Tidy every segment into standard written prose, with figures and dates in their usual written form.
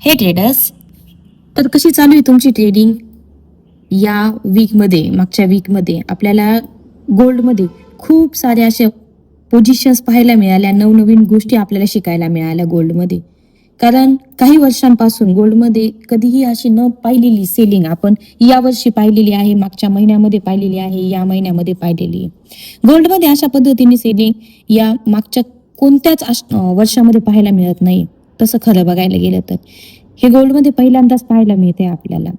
हे ट्रेडर्स, तर कशी चालू आहे तुमची ट्रेडिंग? या वीकमध्ये, मागच्या वीकमध्ये आपल्याला गोल्डमध्ये खूप साऱ्या अशा पोझिशन्स पाहायला मिळाल्या, नवनवीन गोष्टी आपल्याला शिकायला मिळाल्या गोल्डमध्ये. कारण काही वर्षांपासून गोल्डमध्ये कधीही अशी न पाहिलेली सेलिंग आपण यावर्षी पाहिलेली आहे, मागच्या महिन्यामध्ये पाहिलेली आहे, या महिन्यामध्ये पाहिलेली आहे. गोल्डमध्ये अशा पद्धतीने सेलिंग या मागच्या कोणत्याच वर्षामध्ये पाहायला मिळत नाही. तसं खरं बघायला गेलं तर हे गोल्डमध्ये पहिल्यांदाच पाहायला मिळते आपल्याला.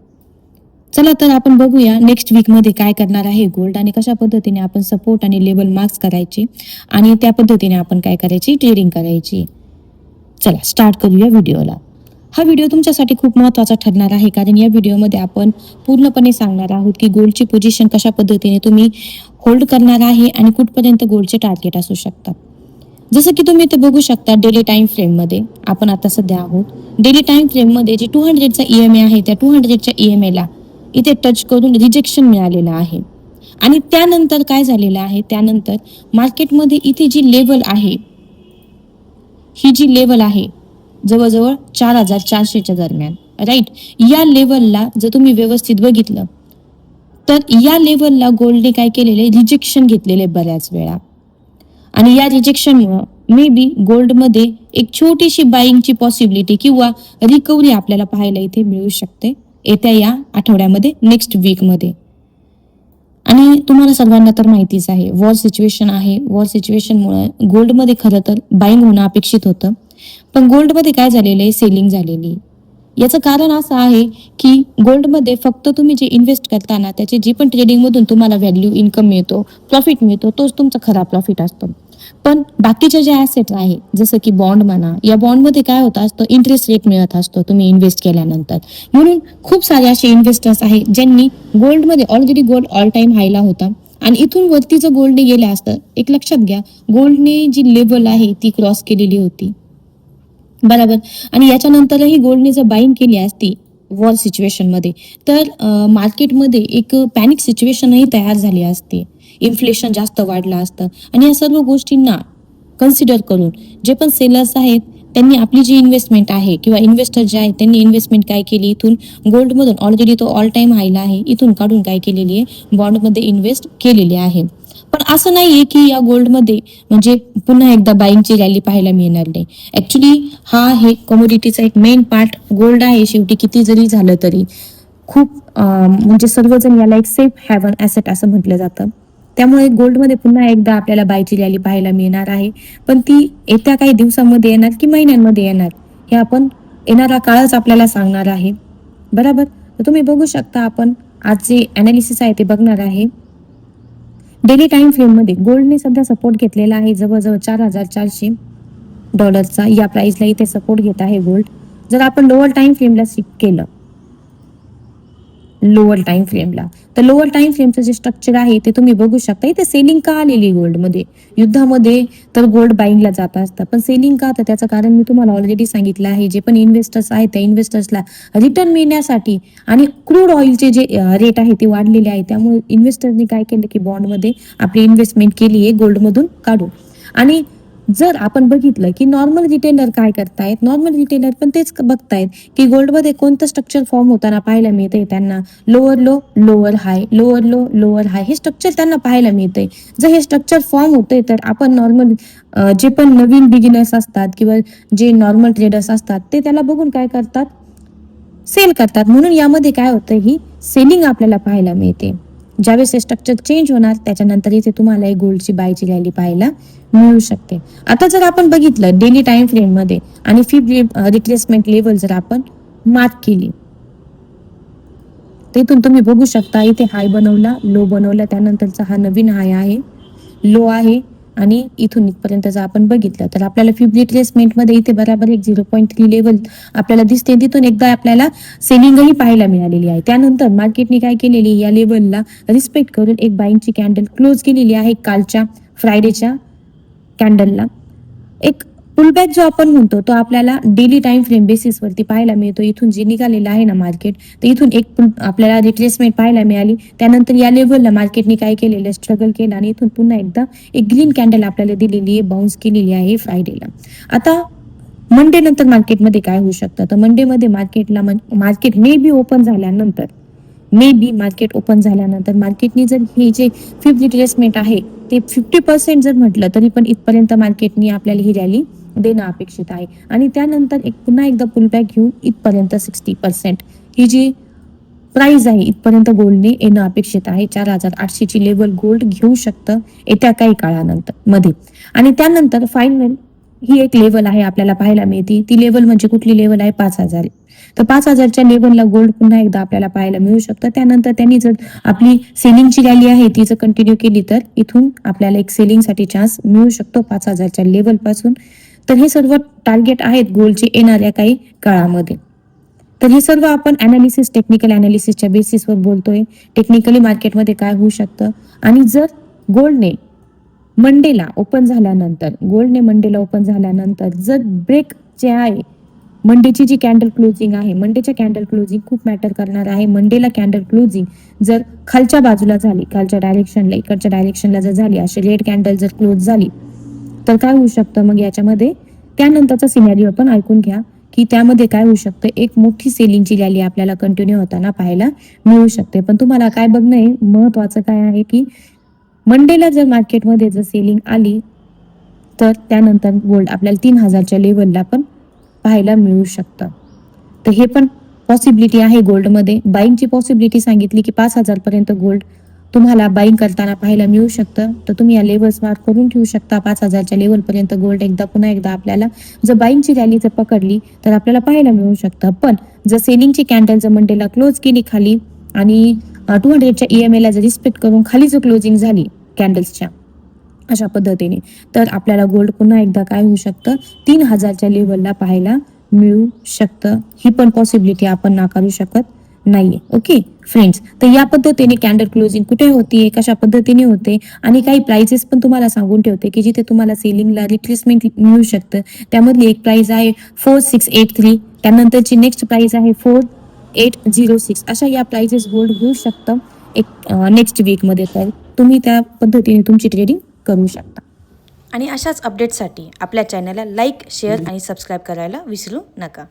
चला तर आपण बघूया नेक्स्ट वीक मध्ये काय करणार आहे गोल्ड आणि कशा पद्धतीने आपण सपोर्ट आणि लेवल मार्क्स करायचे आणि त्या पद्धतीने आपण काय करायची, ट्रेडिंग करायची. चला स्टार्ट करूया व्हिडिओला. हा व्हिडिओ तुमच्यासाठी खूप महत्त्वाचा ठरणार आहे, कारण या व्हिडिओमध्ये आपण पूर्णपणे सांगणार आहोत की गोल्डची पोझिशन कशा पद्धतीने तुम्ही होल्ड करणार आहे आणि कुठपर्यंत गोल्डचे टार्गेट असू शकतात. जसं की तुम्ही इथे बघू शकता, डेली टाइम फ्रेम मध्ये आपण आता सध्या आहोत. डेली टाइम फ्रेम मध्ये जे 200चा EMA आहे, त्या 200च्या EMA ला इथे टच करून रिजेक्शन मिळालेलं आहे. आणि त्यानंतर काय झालेलं आहे, त्यानंतर मार्केटमध्ये इथे जी लेवल आहे, ही जी लेवल आहे जवळजवळ 4400च्या दरम्यान, राईट. या लेवलला जर तुम्ही व्यवस्थित बघितलं तर या लेवलला गोल्डने काय केलेले, रिजेक्शन घेतलेले बऱ्याच वेळा. आणि या रिजेक्शनमुळे मे बी गोल्डमध्ये एक छोटीशी बाईंगची पॉसिबिलिटी किंवा रिकव्हरी आपल्याला पाहायला इथे मिळू शकते येत्या या आठवड्यामध्ये, नेक्स्ट वीकमध्ये. आणि तुम्हाला सर्वांना तर माहितीच आहे, वॉर सिच्युएशन आहे. वॉर सिच्युएशनमुळे गोल्डमध्ये खरं तर बाईंग होणं अपेक्षित होतं, पण गोल्डमध्ये काय झालेलं आहे, सेलिंग झालेली. याचं कारण असं आहे की गोल्डमध्ये फक्त तुम्ही जे इन्व्हेस्ट करताना त्याचे जे पण ट्रेडिंगमधून तुम्हाला व्हॅल्यू, इन्कम मिळतो, प्रॉफिट मिळतो, तोच तुमचा खरा प्रॉफिट असतो. पण बाकीचे जे ॲसेट आहे, जसं की बॉन्ड म्हणा, या बॉन्डमध्ये काय होत असतं, इंटरेस्ट रेट मिळत असतो तुम्ही इन्व्हेस्ट केल्यानंतर. म्हणून खूप सारे असे इन्व्हेस्टर्स आहेत ज्यांनी गोल्डमध्ये, ऑलरेडी गोल्ड ऑल टाइम हायला होता आणि इथून वरती जर गोल्डने गेले असतं, एक लक्षात घ्या, गोल्डने जी लेवल आहे ती क्रॉस केलेली होती, बरोबर. आणि याच्यानंतरही गोल्डने जर बाईंग केली असती वॉर सिच्युएशनमध्ये, तर मार्केटमध्ये एक पॅनिक सिच्युएशनही तयार झाली असते, इन्फ्लेशन जास्त वाढलं असतं. आणि या सर्व गोष्टींना कन्सिडर करून जे पण सेलर्स आहेत त्यांनी आपली जी इन्व्हेस्टमेंट आहे किंवा इन्व्हेस्टर जे आहेत त्यांनी इन्व्हेस्टमेंट काय केली, इथून गोल्डमधून ऑलरेडी तो ऑल टाइम हायला आहे, इथून काढून काय केलेली आहे, बॉन्डमध्ये इन्व्हेस्ट केलेली आहे. पण असं नाहीये की या गोल्डमध्ये म्हणजे पुन्हा एकदा बाईंगची रॅली पाहायला मिळणार नाही. ऍक्च्युली हा हे कमोडिटीचा एक मेन पार्ट गोल्ड आहे. शेवटी किती जरी झालं तरी खूप म्हणजे सर्वजण याला एक सेफ हॅवन ॲसेट असं म्हटलं जातं. त्यामुळे गोल्डमध्ये पुन्हा एकदा आपल्याला बायची रॅली पाहायला मिळणार आहे, पण ती येत्या काही दिवसांमध्ये येणार की महिन्यांमध्ये येणार, हे आपण येणारा काळच आपल्याला सांगणार आहे, बरोबर. तर तुम्ही बघू शकता, आपण आज जे अनालिसिस आहे ते बघणार आहे. डेली टाइम फ्रेम मध्ये गोल्डने सध्या सपोर्ट घेतलेला आहे जवळजवळ $4,400 या प्राइसला इथे सपोर्ट घेत आहे गोल्ड. जर आपण लोअर टाइम फ्रेमला शिफ्ट केलं, लोअर टाइम फ्रेमला, तर लोअर टाइम फ्रेमचं जे स्ट्रक्चर आहे ते तुम्ही बघू शकता. इथे सेलिंग का आलेली गोल्डमध्ये, युद्धामध्ये तर गोल्ड बाईंगला जात असतं, पण सेलिंग का, तर त्याचं कारण मी तुम्हाला ऑलरेडी सांगितलं आहे. जे पण इन्व्हेस्टर्स आहेत त्या इन्व्हेस्टर्सला रिटर्न मिळण्यासाठी आणि क्रूड ऑइलचे जे रेट आहे ते वाढलेले आहे, त्यामुळे इन्व्हेस्टरनी काय केलं की बॉन्डमध्ये आपली इन्व्हेस्टमेंट केली आहे गोल्डमधून काढून. आणि जर आपण बघितलं की नॉर्मल रिटेलर काय करतायत, नॉर्मल रिटेलर पण तेच बघतायत की गोल्डमध्ये कोणतं स्ट्रक्चर फॉर्म होताना पाहायला मिळतंय त्यांना, लोअर लो लोअर हाय, लोअर लो लोअर हाय, हे स्ट्रक्चर त्यांना पाहायला मिळतंय. जर हे स्ट्रक्चर फॉर्म होतंय तर आपण नॉर्मल जे पण नवीन बिगिनर्स असतात किंवा जे नॉर्मल ट्रेडर्स असतात ते त्याला बघून काय करतात, सेल करतात. म्हणून यामध्ये काय होतं, ही सेलिंग आपल्याला पाहायला मिळते. ज्यावेळेस हे स्ट्रक्चर चेंज होणार त्याच्यानंतर इथे तुम्हाला एक गोल्डची बायची रॅली पाहायला मिळू शकते. आता जर आपण बघितलं डेली टाइम फ्रेम मध्ये आणि फिब रिट्रेसमेंट लेवल जर आपण मार्क केली, तर इथून तुम्ही बघू शकता, इथे हाय बनवला, लो बनवला, त्यानंतरचा हा नवीन हाय आहे, लो आहे. आणि इथून इथपर्यंत जर आपण बघितलं तर आपल्याला फिब रिट्रेसमेंट मध्ये इथे बराबर एक 0.3 लेवल आपल्याला दिसते. तिथून एकदा आपल्याला सेलिंगही पाहायला मिळालेली आहे. त्यानंतर मार्केटने काय केलेली, या लेवलला रिस्पेक्ट करून एक बाईंगची कॅन्डल क्लोज केलेली आहे कालच्या फ्रायडेच्या कॅन्डलला. एक पुलबॅक जो आपण म्हणतो तो आपल्याला डेली टाइम फ्रेम बेसिसवरती पाहायला मिळतो. इथून जे निघालेलं आहे ना मार्केट, तर इथून एक आपल्याला रिट्रेसमेंट पाहायला मिळाली. त्यानंतर या लेवलला मार्केटने काय केलेलं, स्ट्रगल केलं आणि इथून पुन्हा एकदा एक ग्रीन कॅन्डल आपल्याला दिलेली आहे, बाउन्स केलेली आहे फ्रायडेला. आता मंडे नंतर मार्केटमध्ये काय होऊ शकतं, तर मंडेमध्ये मार्केट मे बी ओपन झाल्यानंतर मार्केटने जर हे जे फिफ्थ रिट्रेसमेंट आहे ते 50% जर म्हटलं तरी पण इथपर्यंत मार्केटने आपल्याला ही रॅली देणं अपेक्षित आहे. आणि त्यानंतर पुन्हा एकदा पुलबॅक घेऊन इथपर्यंत 60% ही जी प्राइस आहे इथपर्यंत गोल्डने येणं अपेक्षित आहे. 4,800 ची लेवल गोल्ड घेऊ शकतं येत्या काही काळानंतर मध्ये. आणि त्यानंतर फायनल ही एक लेवल आहे आपल्याला पाहायला मिळते. ती लेवल म्हणजे कुठली लेवल आहे, 5,000. तर 5,000च्या लेवलला गोल्ड पुन्हा एकदा आपल्याला पाहायला मिळू शकतं. त्यानंतर त्यांनी जर आपली सेलिंगची रॅली आहे ती जर कंटिन्यू केली तर इथून आपल्याला एक सेलिंगसाठी चान्स मिळू शकतो 5,000च्या लेवल पासून. तर हे सर्व टार्गेट आहेत गोल्डचे येणाऱ्या काही काळामध्ये. तर हे सर्व आपण टेक्निकल अनालिसिसच्या बेसिसवर बोलतोय. टेक्निकली मार्केटमध्ये काय होऊ शकतं आणि जर गोल्डने मंडेला ओपन झाल्यानंतर जर ब्रेक जे आहे मंडेची जी कॅन्डल क्लोजिंग आहे, मंडेच्या कॅन्डल क्लोजिंग खूप मॅटर करणार आहे. मंडेला कॅन्डल क्लोजिंग जर खालच्या बाजूला झाली, खालच्या डायरेक्शनला इकडच्या डायरेक्शनला जर झाली, अशी रेड कॅन्डल जर क्लोज झाली तर काय होऊ शकतं मग याच्यामध्ये त्यानंतरचा सिनॅरिओ पण ऐकून घ्या की त्यामध्ये काय होऊ शकतं, एक मोठी सेलिंगची रॅली आपल्याला कंटिन्यू होताना पाहायला मिळू शकते. पण तुम्हाला काय बघणं आहे, महत्वाचं काय आहे की मंडेला जर मार्केटमध्ये जर सेलिंग आली तर त्यानंतर गोल्ड आपल्याला 3,000च्या लेवलला पण पाहायला मिळू शकतं. तर हे पण पॉसिबिलिटी आहे गोल्डमध्ये. बाईंगची पॉसिबिलिटी सांगितली की 5,000 पर्यंत गोल्ड तुम्हाला बाईंग करताना पाहायला मिळू शकतं. तर तुम्ही या लेवल्स मार्क करून ठेवू शकता. 5,000च्या लेवलपर्यंत गोल्ड पुन्हा एकदा आपल्याला जर बाईंगची रॅली जर पकडली तर आपल्याला पाहायला मिळू शकतं. पण जर सेलिंगची कॅन्डल जर मंडेला क्लोज केली खाली आणि 200च्या EMA ला जर रिस्पेक्ट करून खाली जर क्लोजिंग झाली कॅन्डल्सच्या अशा पद्धतीने तर आपल्याला गोल्ड पुन्हा एकदा काय होऊ शकतं, 3,000च्या लेवलला पाहायला मिळू शकतं. ही पण पॉसिबिलिटी आपण नाकारू शकत नाहीये. ओके फ्रेंड्स, तर या पद्धतीने कॅन्डल क्लोजिंग कुठे होती, कशा पद्धतीने होते आणि काही प्राइसेस पण तुम्हाला सांगून ठेवते की जिथे तुम्हाला सेलिंगला रिट्रेसमेंट मिळू शकतं. त्यामधली एक प्राइस आहे 4683, त्यानंतरची नेक्स्ट प्राइस आहे 4806. अशा या प्राइसेस गोल्ड घेऊ शकतं एक नेक्स्ट वीकमध्ये. तर तुम्ही त्या पद्धतीने तुमची ट्रेडिंग करू शकता. आणि अशाच अपडेट्ससाठी आपल्या चॅनलला लाईक, शेअर आणि सबस्क्राईब करायला विसरू नका.